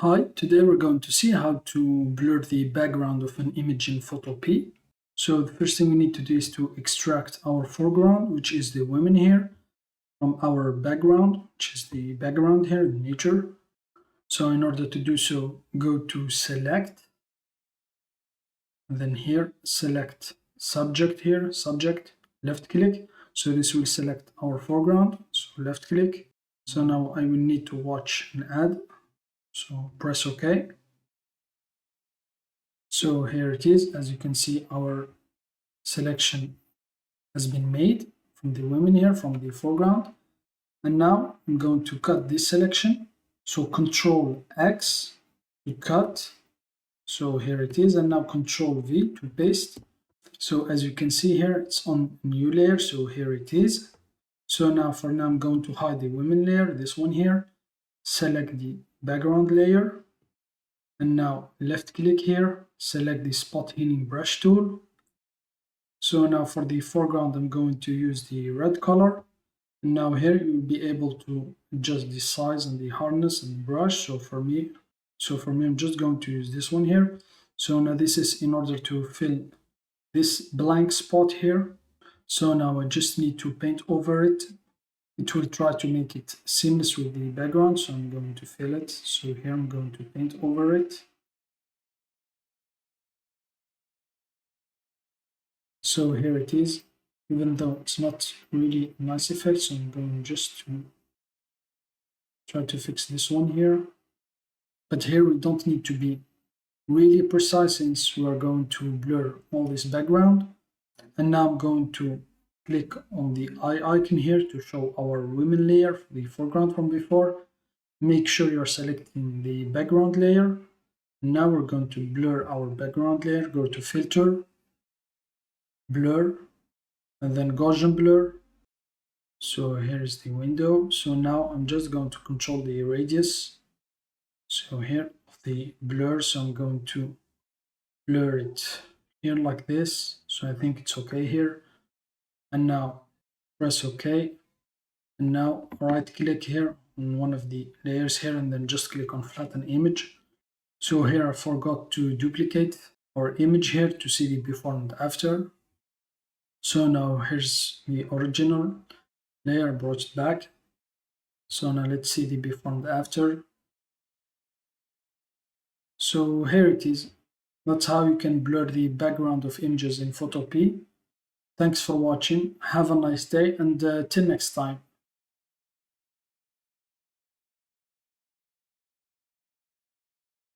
Hi, today we're going to see how to blur the background of an image in Photopea. So the first thing we need to do is to extract our foreground, which is the women here, from our background, which is the background here, the nature. So in order to do so, go to select, and then here select subject here, subject, left click. So this will select our foreground, so left click. So now I will need to watch an ad. So press OK. So here it is. As you can see, our selection has been made from the women here, from the foreground. And now I'm going to cut this selection. So Control X to cut. So here it is. And now Control V to paste. So as you can see here, it's on new layer. So here it is. So now for now, I'm going to hide the women layer, this one here. Select the background layer. And now left click here, select the spot healing brush tool. So now for the foreground, I'm going to use the red color. And now here you'll be able to adjust the size and the hardness and the brush. So for me, I'm just going to use this one here. So now this is in order to fill this blank spot here. So now I just need to paint over it. It will try to make it seamless with the background. So I'm going to fill it. So here I'm going to paint over it. So here it is, even though it's not really a nice effect, so I'm going just to try to fix this one here. But here we don't need to be really precise since we are going to blur all this background. And now I'm going to click on the eye icon here to show our women layer, the foreground from before. Make sure you're selecting the background layer. Now we're going to blur our background layer, go to filter, blur, and then Gaussian blur. So here is the window. So now I'm just going to control the radius. So here of the blur, so I'm going to blur it here like this. So I think it's okay here. And now press OK. And now right click here on one of the layers here and then just click on flatten image. So here I forgot to duplicate our image here to see the before and after. So now here's the original layer, brought it back. So now let's see the before and after. So here it is. That's how you can blur the background of images in Photopea. Thanks for watching. Have a nice day and till next time.